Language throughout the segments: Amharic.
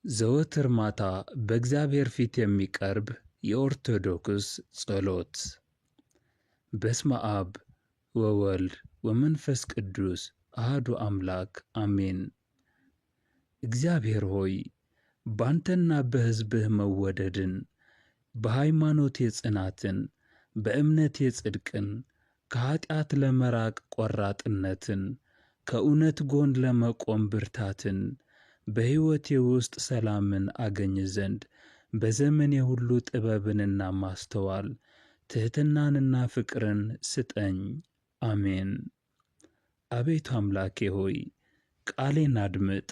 ዘወትር ማታ በእግዚአብሔር ፊት የሚቀርብ የኦርቶዶክስ ጸሎት። በስመ አብ ወወልድ ወመንፈስ ቅዱስ አሐዱ አምላክ አሜን። እግዚአብሔር ሆይ ባንተና በሕዝብህ መወደድን፣ በሃይማኖት የጽናትን፣ በእምነት የጽድቅን፣ ከኀጢአት ለመራቅ ቈራጥነትን፣ ከእውነት ጎን ለመቆም ብርታትን፣ በሕይወቴ ውስጥ ሰላምን አገኝ ዘንድ በዘመኔ ሁሉ ጥበብንና ማስተዋል ትሕትናንና ፍቅርን ስጠኝ። አሜን። አቤቱ አምላኬ ሆይ ቃሌን አድምጥ፣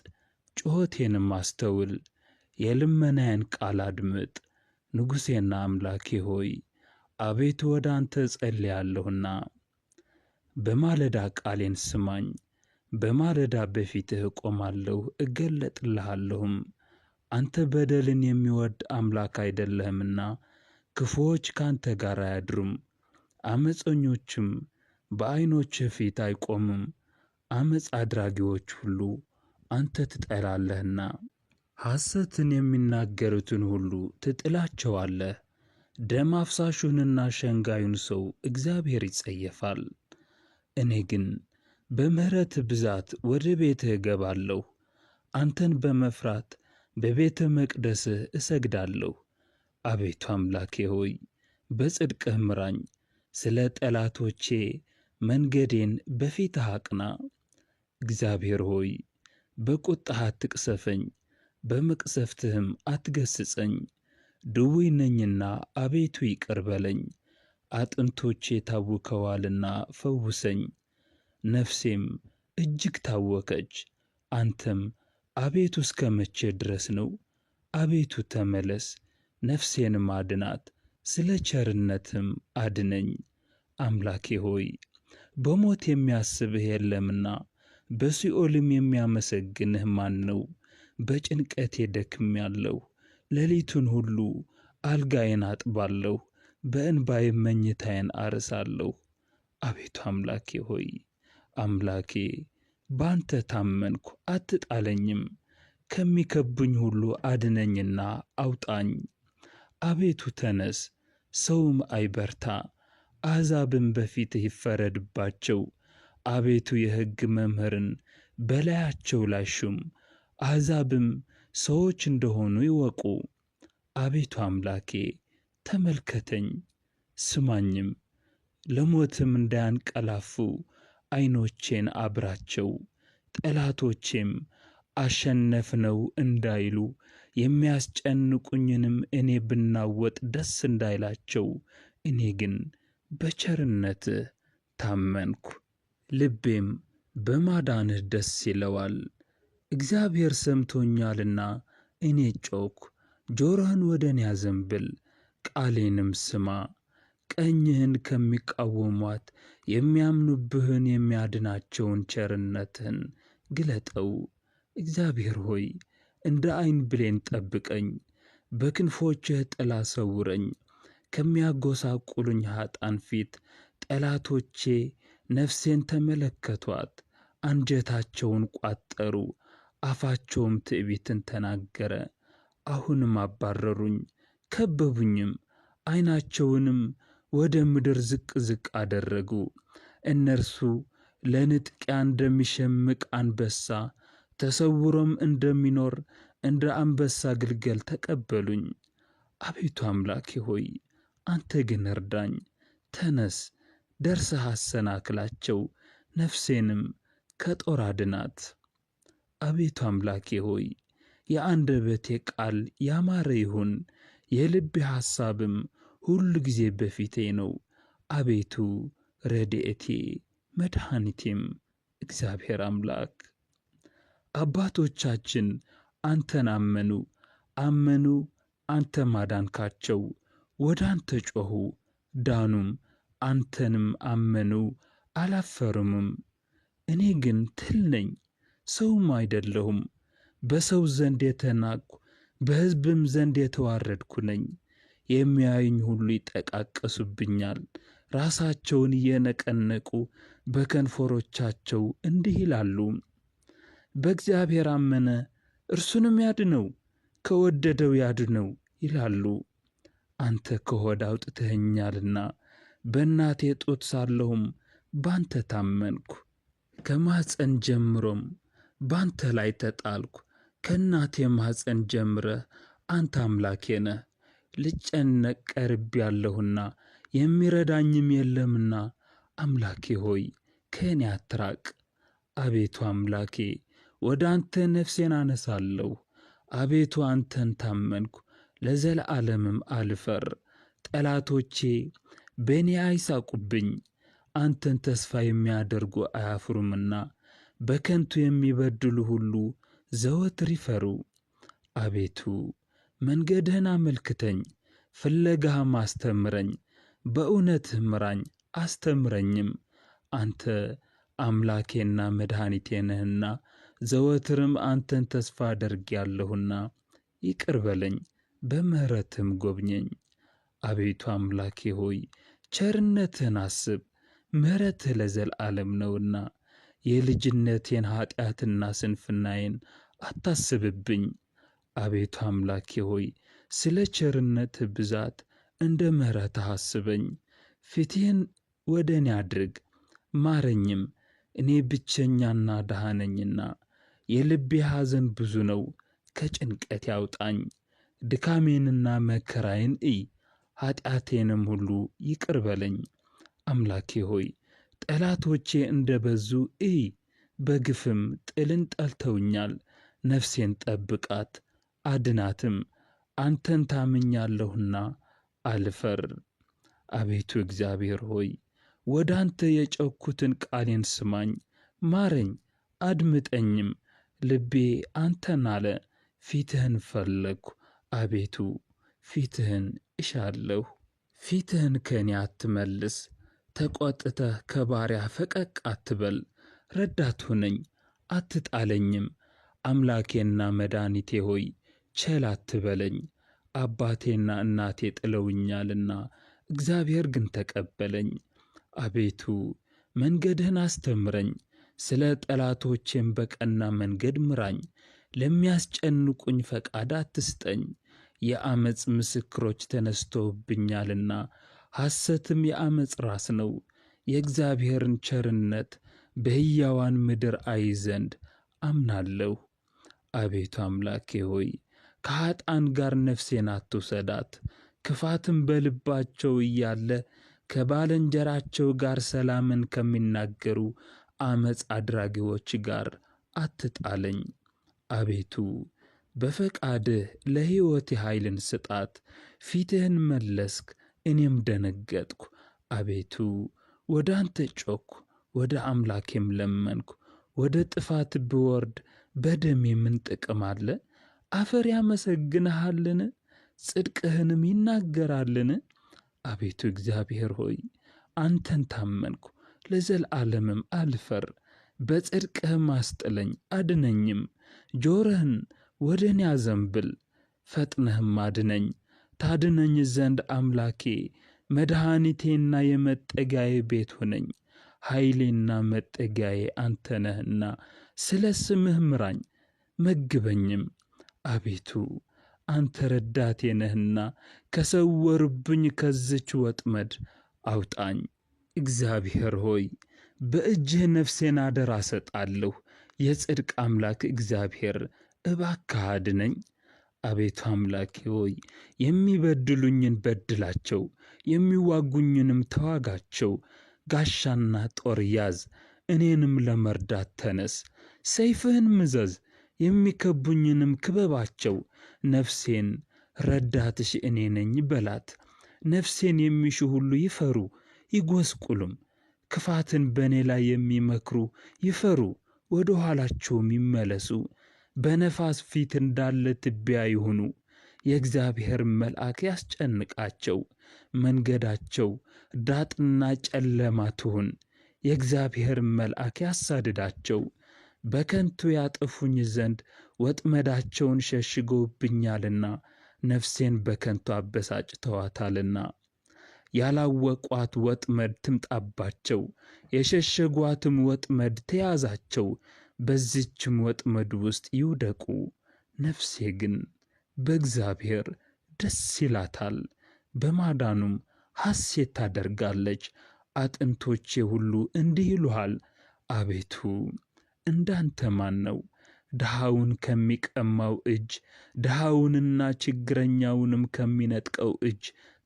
ጩኸቴንም አስተውል። የልመናዬን ቃል አድምጥ። ንጉሤና አምላኬ ሆይ አቤቱ ወደ አንተ እጸልያለሁና በማለዳ ቃሌን ስማኝ። በማለዳ በፊትህ እቆማለሁ እገለጥልሃለሁም። አንተ በደልን የሚወድ አምላክ አይደለህምና ክፉዎች ካንተ ጋር አያድሩም፣ ዓመፀኞችም በዐይኖችህ ፊት አይቆሙም። ዓመፅ አድራጊዎች ሁሉ አንተ ትጠላለህና ሐሰትን የሚናገሩትን ሁሉ ትጥላቸዋለህ። ደም አፍሳሹንና ሸንጋዩን ሰው እግዚአብሔር ይጸየፋል። እኔ ግን በምሕረትህ ብዛት ወደ ቤትህ እገባለሁ። አንተን በመፍራት በቤተ መቅደስህ እሰግዳለሁ። አቤቱ አምላኬ ሆይ በጽድቅህ ምራኝ። ስለ ጠላቶቼ መንገዴን በፊትህ አቅና። እግዚአብሔር ሆይ በቁጣህ አትቅሰፈኝ፣ በመቅሰፍትህም አትገሥጸኝ። ድውይ ነኝና አቤቱ ይቅር በለኝ። አጥንቶቼ ታውከዋልና ፈውሰኝ። ነፍሴም እጅግ ታወከች። አንተም አቤቱ እስከ መቼ ድረስ ነው? አቤቱ ተመለስ፣ ነፍሴንም አድናት፣ ስለ ቸርነትም አድነኝ። አምላኬ ሆይ በሞት የሚያስብህ የለምና በሲኦልም የሚያመሰግንህ ማን ነው? በጭንቀቴ ደክሜአለሁ፣ ሌሊቱን ሁሉ አልጋዬን አጥባለሁ፣ በእንባዬም መኝታዬን አርሳለሁ። አቤቱ አምላኬ ሆይ አምላኬ ባንተ ታመንኩ፣ አትጣለኝም። ከሚከቡኝ ሁሉ አድነኝና አውጣኝ። አቤቱ ተነስ፣ ሰውም አይበርታ፣ አሕዛብም በፊትህ ይፈረድባቸው። አቤቱ የሕግ መምህርን በላያቸው ላይ ሹም፣ አሕዛብም ሰዎች እንደሆኑ ይወቁ። አቤቱ አምላኬ ተመልከተኝ፣ ስማኝም፣ ለሞትም እንዳያንቀላፉ ዐይኖቼን አብራቸው። ጠላቶቼም አሸነፍነው እንዳይሉ የሚያስጨንቁኝንም እኔ ብናወጥ ደስ እንዳይላቸው። እኔ ግን በቸርነትህ ታመንኩ፣ ልቤም በማዳንህ ደስ ይለዋል። እግዚአብሔር ሰምቶኛልና እኔ ጮኽሁ። ጆሮህን ወደ እኔ አዘንብል፣ ቃሌንም ስማ። ቀኝህን ከሚቃወሟት የሚያምኑብህን የሚያድናቸውን ቸርነትህን ግለጠው። እግዚአብሔር ሆይ እንደ ዐይን ብሌን ጠብቀኝ፣ በክንፎችህ ጥላ ሰውረኝ። ከሚያጐሳቁሉኝ ኀጣን ፊት ጠላቶቼ ነፍሴን ተመለከቱአት። አንጀታቸውን ቋጠሩ፣ አፋቸውም ትዕቢትን ተናገረ። አሁንም አባረሩኝ፣ ከበቡኝም፣ ዐይናቸውንም ወደ ምድር ዝቅ ዝቅ አደረጉ። እነርሱ ለንጥቂያ እንደሚሸምቅ አንበሳ ተሰውሮም እንደሚኖር እንደ አንበሳ ግልገል ተቀበሉኝ። አቤቱ አምላኬ ሆይ አንተ ግን እርዳኝ። ተነስ፣ ደርሰህ አሰናክላቸው፣ ነፍሴንም ከጦር አድናት። አቤቱ አምላኬ ሆይ የአንደበቴ ቃል ያማረ ይሁን፣ የልቤ ሐሳብም ሁል ጊዜ በፊቴ ነው። አቤቱ ረድኤቴ መድኃኒቴም እግዚአብሔር አምላክ። አባቶቻችን አንተን አመኑ፣ አንተም አዳንካቸው። ወደ አንተ ጮኹ ዳኑም፣ አንተንም አመኑ አላፈሩምም። እኔ ግን ትል ነኝ፣ ሰውም አይደለሁም፣ በሰው ዘንድ የተናቅሁ በሕዝብም ዘንድ የተዋረድኩ ነኝ። የሚያዩኝ ሁሉ ይጠቃቀሱብኛል፣ ራሳቸውን እየነቀነቁ በከንፈሮቻቸው እንዲህ ይላሉ፣ በእግዚአብሔር አመነ እርሱንም ያድነው። ከወደደው ያድነው ይላሉ። አንተ ከሆድ አውጥተኸኛልና በእናቴ ጡት ሳለሁም ባንተ ታመንኩ። ከማኅፀን ጀምሮም ባንተ ላይ ተጣልኩ። ከእናቴ ማኅፀን ጀምረህ አንተ አምላኬ ነህ። ልጨነቅ ቀርቤአለሁና የሚረዳኝም የለምና አምላኬ ሆይ ከእኔ አትራቅ። አቤቱ አምላኬ ወደ አንተ ነፍሴን አነሣለሁ። አቤቱ አንተን ታመንኩ፣ ለዘለዓለምም አልፈር። ጠላቶቼ በእኔ አይሳቁብኝ፣ አንተን ተስፋ የሚያደርጉ አያፍሩምና በከንቱ የሚበድሉ ሁሉ ዘወትር ይፈሩ። አቤቱ መንገድህን አመልክተኝ፣ ፍለጋህም አስተምረኝ። በእውነትህ ምራኝ አስተምረኝም። አንተ አምላኬና መድኃኒቴ ነህና ዘወትርም አንተን ተስፋ አደርጌአለሁና ይቅር በለኝ፣ በምሕረትህም ጐብኘኝ። አቤቱ አምላኬ ሆይ ቸርነትህን አስብ፣ ምሕረትህ ለዘለዓለም ነውና። የልጅነቴን ኀጢአትና ስንፍናዬን አታስብብኝ። አቤቱ አምላኬ ሆይ ስለ ቸርነትህ ብዛት እንደ ምሕረትህ አስበኝ። ፊትህን ወደ እኔ አድርግ ማረኝም፣ እኔ ብቸኛና ድሃ ነኝና። የልቤ ሐዘን ብዙ ነው፣ ከጭንቀት ያውጣኝ። ድካሜንና መከራዬን እይ፣ ኀጢአቴንም ሁሉ ይቅር በለኝ። አምላኬ ሆይ ጠላቶቼ እንደ በዙ እይ፣ በግፍም ጥልን ጠልተውኛል። ነፍሴን ጠብቃት አድናትም፣ አንተን ታምኛለሁና አልፈር። አቤቱ እግዚአብሔር ሆይ ወደ አንተ የጮኽሁትን ቃሌን ስማኝ፣ ማረኝ አድምጠኝም። ልቤ አንተን አለ፣ ፊትህን ፈለግሁ። አቤቱ ፊትህን እሻለሁ። ፊትህን ከእኔ አትመልስ፣ ተቈጥተህ ከባሪያህ ፈቀቅ አትበል። ረዳት ሁነኝ አትጣለኝም። አምላኬና መድኃኒቴ ሆይ ቸል አትበለኝ። አባቴና እናቴ ጥለውኛልና እግዚአብሔር ግን ተቀበለኝ። አቤቱ መንገድህን አስተምረኝ፣ ስለ ጠላቶቼም በቀና መንገድ ምራኝ። ለሚያስጨንቁኝ ፈቃድ አትስጠኝ። የዓመፅ ምስክሮች ተነሥተውብኛልና ሐሰትም የዓመፅ ራስ ነው። የእግዚአብሔርን ቸርነት በሕያዋን ምድር አይ ዘንድ አምናለሁ። አቤቱ አምላኬ ሆይ ከኀጥኣን ጋር ነፍሴን አትውሰዳት። ክፋትም በልባቸው እያለ ከባልንጀራቸው ጋር ሰላምን ከሚናገሩ ዓመፅ አድራጊዎች ጋር አትጣለኝ። አቤቱ በፈቃድህ ለሕይወቴ ኃይልን ስጣት። ፊትህን መለስክ፣ እኔም ደነገጥኩ። አቤቱ ወደ አንተ ጮኽሁ፣ ወደ አምላኬም ለመንኩ። ወደ ጥፋት ብወርድ በደሜ ምን ጥቅም አለ? አፈር ያመሰግንሃልን? ጽድቅህንም ይናገራልን? አቤቱ እግዚአብሔር ሆይ አንተን ታመንኩ፣ ለዘለዓለምም አልፈር። በጽድቅህም አስጥለኝ አድነኝም። ጆሮህን ወደ እኔ አዘንብል፣ ፈጥነህም አድነኝ። ታድነኝ ዘንድ አምላኬ መድኃኒቴና የመጠጊያዬ ቤት ሁነኝ። ኃይሌና መጠጊያዬ አንተ ነህና ስለ ስምህ ምራኝ መግበኝም። አቤቱ አንተ ረዳቴ ነህና ከሰወሩብኝ ከዝች ወጥመድ አውጣኝ። እግዚአብሔር ሆይ በእጅህ ነፍሴን አደራ እሰጣለሁ። የጽድቅ አምላክ እግዚአብሔር እባክህ አድነኝ። አቤቱ አምላኬ ሆይ የሚበድሉኝን በድላቸው፣ የሚዋጉኝንም ተዋጋቸው። ጋሻና ጦር ያዝ፣ እኔንም ለመርዳት ተነስ። ሰይፍህን ምዘዝ፣ የሚከቡኝንም ክበባቸው። ነፍሴን ረዳትሽ እኔ ነኝ በላት። ነፍሴን የሚሹ ሁሉ ይፈሩ ይጐስቁሉም። ክፋትን በእኔ ላይ የሚመክሩ ይፈሩ፣ ወደ ኋላቸውም ይመለሱ። በነፋስ ፊት እንዳለ ትቢያ ይሁኑ። የእግዚአብሔር መልአክ ያስጨንቃቸው፣ መንገዳቸው ዳጥና ጨለማ ትሁን። የእግዚአብሔር መልአክ ያሳድዳቸው። በከንቱ ያጠፉኝ ዘንድ ወጥመዳቸውን ሸሽገውብኛልና ነፍሴን በከንቱ አበሳጭተዋታልና። ያላወቋት ወጥመድ ትምጣባቸው፣ የሸሸጓትም ወጥመድ ተያዛቸው። በዚችም ወጥመድ ውስጥ ይውደቁ። ነፍሴ ግን በእግዚአብሔር ደስ ይላታል፣ በማዳኑም ሐሴት ታደርጋለች። አጥንቶቼ ሁሉ እንዲህ ይሉሃል፣ አቤቱ እንዳንተ ማን ነው? ድሃውን ከሚቀማው እጅ፣ ድሃውንና ችግረኛውንም ከሚነጥቀው እጅ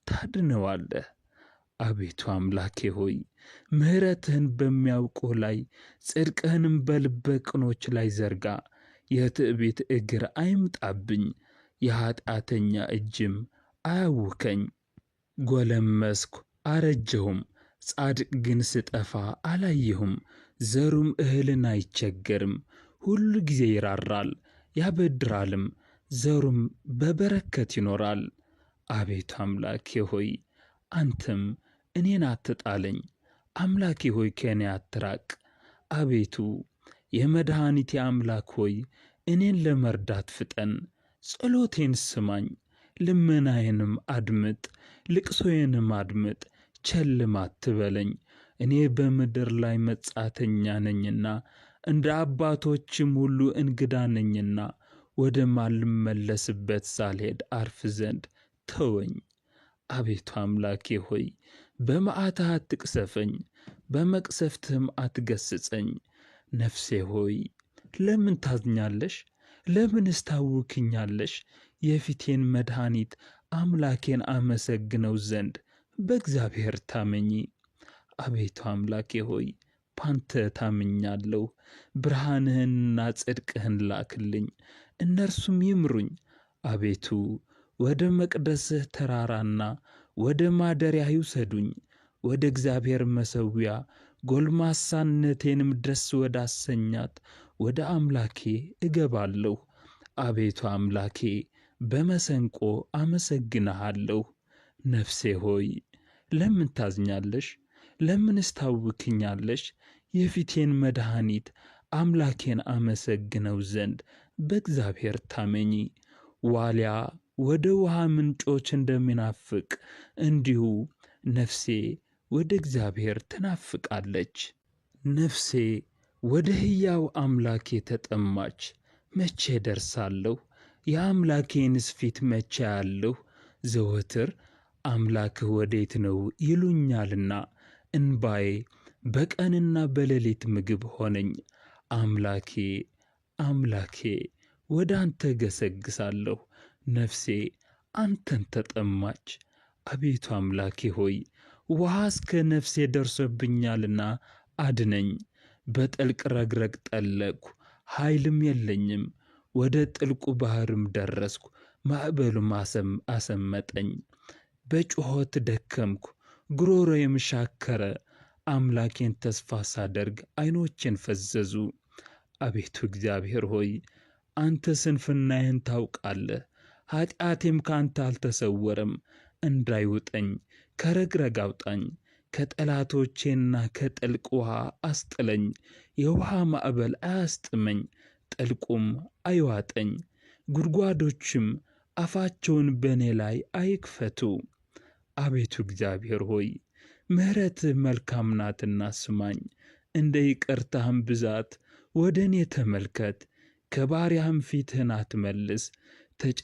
ታድነዋለህ። አቤቱ አምላኬ ሆይ ምሕረትህን በሚያውቁ ላይ ጽድቅህንም በልበ ቅኖች ላይ ዘርጋ። የትዕቢት እግር አይምጣብኝ፣ የኀጢአተኛ እጅም አያውከኝ። ጐለመስኩ አረጀሁም፣ ጻድቅ ግን ስጠፋ አላየሁም። ዘሩም እህልን አይቸገርም፣ ሁሉ ጊዜ ይራራል ያበድራልም፣ ዘሩም በበረከት ይኖራል። አቤቱ አምላኬ ሆይ አንተም እኔን አትጣለኝ፣ አምላኬ ሆይ ከእኔ አትራቅ። አቤቱ የመድኃኒቴ አምላክ ሆይ እኔን ለመርዳት ፍጠን፣ ጸሎቴን ስማኝ፣ ልመናዬንም አድምጥ፣ ልቅሶዬንም አድምጥ፣ ቸልም አትበለኝ። እኔ በምድር ላይ መጻተኛ ነኝና እንደ አባቶችም ሁሉ እንግዳ ነኝና ወደማልመለስበት ሳልሄድ አርፍ ዘንድ ተወኝ። አቤቱ አምላኬ ሆይ በመዓትህ አትቅሰፈኝ፣ በመቅሰፍትህም አትገሥጸኝ። ነፍሴ ሆይ ለምን ታዝኛለሽ? ለምንስ ታውክኛለሽ? የፊቴን መድኃኒት አምላኬን አመሰግነው ዘንድ በእግዚአብሔር ታመኚ። አቤቱ አምላኬ ሆይ ባንተ ታምኛለሁ። ብርሃንህንና ጽድቅህን ላክልኝ፣ እነርሱም ይምሩኝ። አቤቱ ወደ መቅደስህ ተራራና ወደ ማደሪያህ ይውሰዱኝ። ወደ እግዚአብሔር መሠዊያ ጎልማሳነቴንም ደስ ወዳሰኛት ወደ አምላኬ እገባለሁ። አቤቱ አምላኬ በመሰንቆ አመሰግንሃለሁ። ነፍሴ ሆይ ለምን ታዝኛለሽ? ለምንስ ታውክኛለሽ? የፊቴን መድኃኒት አምላኬን አመሰግነው ዘንድ በእግዚአብሔር ታመኚ። ዋልያ ወደ ውሃ ምንጮች እንደሚናፍቅ እንዲሁ ነፍሴ ወደ እግዚአብሔር ትናፍቃለች። ነፍሴ ወደ ሕያው አምላኬ ተጠማች። መቼ ደርሳለሁ? የአምላኬንስ ፊት መቼ አያለሁ? ዘወትር አምላክህ ወዴት ነው ይሉኛልና እንባዬ በቀንና በሌሊት ምግብ ሆነኝ። አምላኬ አምላኬ ወደ አንተ ገሰግሳለሁ፣ ነፍሴ አንተን ተጠማች። አቤቱ አምላኬ ሆይ ውሃ እስከ ነፍሴ ደርሶብኛልና አድነኝ። በጥልቅ ረግረግ ጠለቅሁ፣ ኃይልም የለኝም። ወደ ጥልቁ ባሕርም ደረስኩ፣ ማዕበሉም አሰመጠኝ። በጩኸት ደከምኩ፣ ጉሮሮዬም ሻከረ። አምላኬን ተስፋ ሳደርግ ዐይኖቼን ፈዘዙ። አቤቱ እግዚአብሔር ሆይ አንተ ስንፍናዬን ታውቃለህ፣ ኀጢአቴም ከአንተ አልተሰወረም። እንዳይውጠኝ ከረግረግ አውጣኝ፣ ከጠላቶቼና ከጥልቅ ውኃ አስጥለኝ። የውኃ ማዕበል አያስጥመኝ፣ ጥልቁም አይዋጠኝ፣ ጉድጓዶችም አፋቸውን በእኔ ላይ አይክፈቱ። አቤቱ እግዚአብሔር ሆይ ምሕረትህ መልካም ናትና ስማኝ፣ እንደ ይቅርታህም ብዛት ወደ እኔ ተመልከት። ከባሪያህም ፊትህን አትመልስ።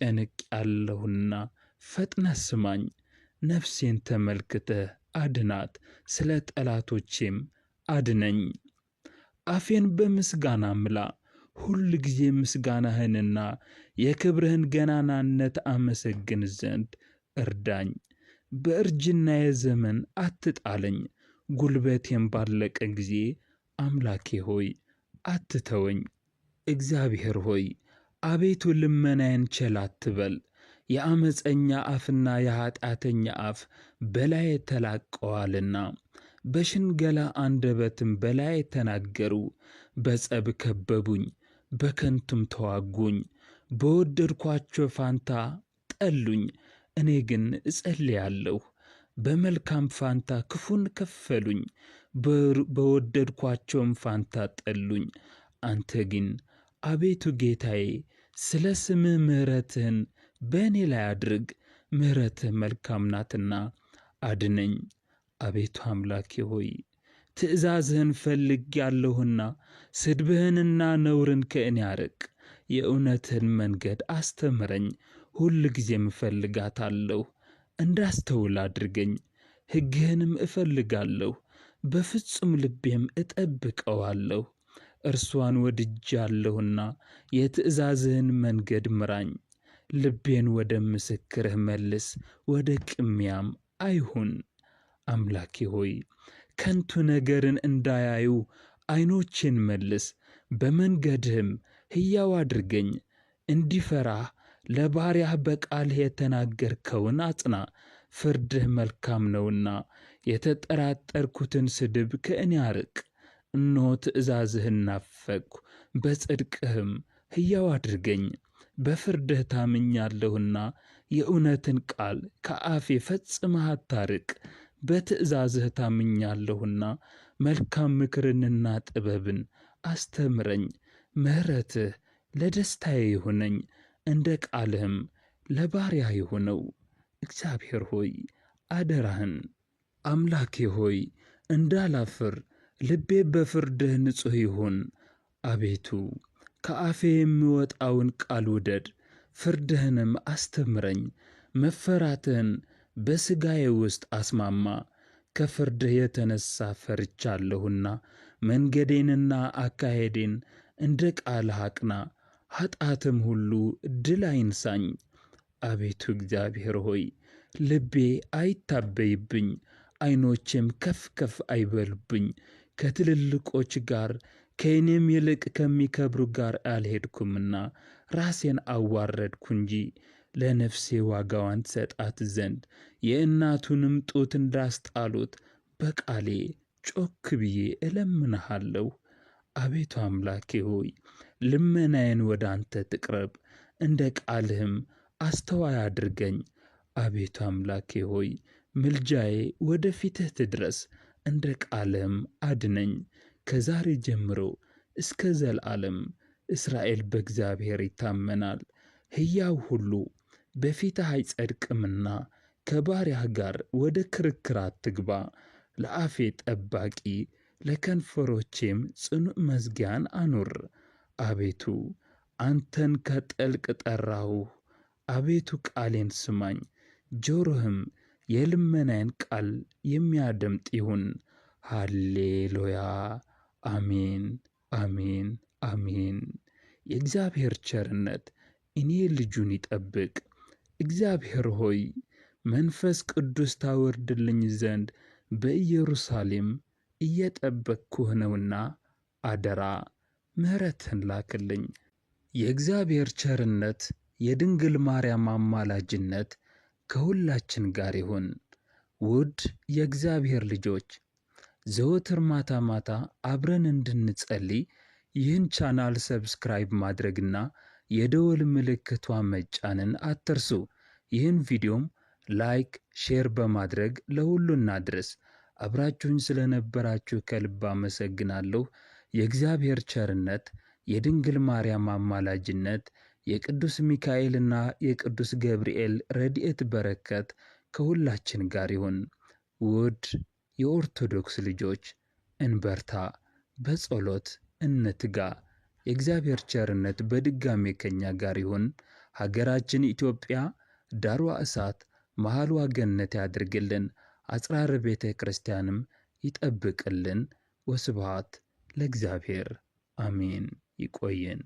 ተጨንቄአለሁና ፈጥነህ ስማኝ። ነፍሴን ተመልክተህ አድናት፣ ስለ ጠላቶቼም አድነኝ። አፌን በምስጋና ምላ፣ ሁል ጊዜ ምስጋናህንና የክብርህን ገናናነት አመሰግን ዘንድ እርዳኝ። በእርጅናዬ ዘመን አትጣለኝ፣ ጉልበቴም ባለቀ ጊዜ አምላኬ ሆይ አትተወኝ። እግዚአብሔር ሆይ አቤቱ ልመናዬን ቸል አትበል። የዓመፀኛ አፍና የኀጢአተኛ አፍ በላዬ ተላቀዋልና፣ በሽንገላ አንደበትም በላዬ ተናገሩ። በጸብ ከበቡኝ፣ በከንቱም ተዋጉኝ። በወደድኳቸው ፋንታ ጠሉኝ፣ እኔ ግን እጸልያለሁ። በመልካም ፋንታ ክፉን ከፈሉኝ፣ በወደድኳቸውም ፋንታ ጠሉኝ። አንተ ግን አቤቱ ጌታዬ ስለ ስምህ ምሕረትህን በእኔ ላይ አድርግ። ምሕረትህ መልካም ናትና አድነኝ። አቤቱ አምላኬ ሆይ ትእዛዝህን ፈልጌአለሁና ስድብህንና ነውርን ከእኔ አርቅ። የእውነትህን መንገድ አስተምረኝ፣ ሁል ጊዜም እፈልጋታለሁ። እንዳስተውል አድርገኝ፣ ሕግህንም እፈልጋለሁ፣ በፍጹም ልቤም እጠብቀዋለሁ። እርሷን ወድጃለሁና የትእዛዝህን መንገድ ምራኝ። ልቤን ወደ ምስክርህ መልስ፣ ወደ ቅሚያም አይሁን። አምላኬ ሆይ ከንቱ ነገርን እንዳያዩ ዐይኖቼን መልስ፣ በመንገድህም ሕያው አድርገኝ። እንዲፈራህ ለባሪያህ በቃልህ የተናገርከውን አጽና። ፍርድህ መልካም ነውና የተጠራጠርኩትን ስድብ ከእኔ አርቅ። እነሆ ትእዛዝህን ናፈቅሁ፣ በጽድቅህም ሕያው አድርገኝ። በፍርድህ ታምኛለሁና የእውነትን ቃል ከአፌ ፈጽመህ አታርቅ። በትእዛዝህ ታምኛለሁና መልካም ምክርንና ጥበብን አስተምረኝ። ምሕረትህ ለደስታዬ ይሁነኝ፣ እንደ ቃልህም ለባሪያህ ይሁነው። እግዚአብሔር ሆይ አደራህን። አምላኬ ሆይ እንዳላፍር ልቤ በፍርድህ ንጹሕ ይሁን። አቤቱ ከአፌ የሚወጣውን ቃል ውደድ፣ ፍርድህንም አስተምረኝ። መፈራትህን በሥጋዬ ውስጥ አስማማ። ከፍርድህ የተነሣ ፈርቻለሁና መንገዴንና አካሄዴን እንደ ቃልህ አቅና። ኃጢአትም ሁሉ ድል አይንሳኝ። አቤቱ እግዚአብሔር ሆይ ልቤ አይታበይብኝ፣ ዐይኖቼም ከፍ ከፍ አይበሉብኝ። ከትልልቆች ጋር ከእኔም ይልቅ ከሚከብሩ ጋር አልሄድኩምና ራሴን አዋረድኩ እንጂ ለነፍሴ ዋጋዋን ትሰጣት ዘንድ የእናቱንም ጡት እንዳስጣሉት በቃሌ ጮክ ብዬ እለምንሃለሁ። አቤቱ አምላኬ ሆይ ልመናዬን ወደ አንተ ትቅረብ፣ እንደ ቃልህም አስተዋይ አድርገኝ። አቤቱ አምላኬ ሆይ ምልጃዬ ወደ ፊትህ ትድረስ፣ እንደ ቃልህም አድነኝ። ከዛሬ ጀምሮ እስከ ዘላለም እስራኤል በእግዚአብሔር ይታመናል። ሕያው ሁሉ በፊትህ አይጸድቅምና ከባሪያህ ጋር ወደ ክርክር አትግባ። ለአፌ ጠባቂ ለከንፈሮቼም ጽኑዕ መዝጊያን አኑር። አቤቱ አንተን ከጥልቅ ጠራሁህ። አቤቱ ቃሌን ስማኝ፣ ጆሮህም የልመናዬን ቃል የሚያደምጥ ይሁን። ሃሌሉያ። አሜን፣ አሜን፣ አሜን። የእግዚአብሔር ቸርነት እኔ ልጁን ይጠብቅ። እግዚአብሔር ሆይ መንፈስ ቅዱስ ታወርድልኝ ዘንድ በኢየሩሳሌም እየጠበቅኩህ ነውና አደራ ምሕረትህን ላክልኝ። የእግዚአብሔር ቸርነት የድንግል ማርያም አማላጅነት ከሁላችን ጋር ይሁን። ውድ የእግዚአብሔር ልጆች ዘወትር ማታ ማታ አብረን እንድንጸልይ ይህን ቻናል ሰብስክራይብ ማድረግና የደወል ምልክቷን መጫንን አትርሱ። ይህን ቪዲዮም ላይክ፣ ሼር በማድረግ ለሁሉ እናድርስ። አብራችሁኝ ስለነበራችሁ ከልብ አመሰግናለሁ። የእግዚአብሔር ቸርነት፣ የድንግል ማርያም አማላጅነት፣ የቅዱስ ሚካኤልና የቅዱስ ገብርኤል ረድኤት በረከት ከሁላችን ጋር ይሁን። ውድ የኦርቶዶክስ ልጆች እንበርታ፣ በጸሎት እንትጋ። የእግዚአብሔር ቸርነት በድጋሜ ከኛ ጋር ይሁን። ሀገራችን ኢትዮጵያ ዳሯ እሳት መሃሏ ገነት ያድርግልን። አጽራረ ቤተ ክርስቲያንም ይጠብቅልን። ወስብሐት ለእግዚአብሔር አሜን። ይቆየን።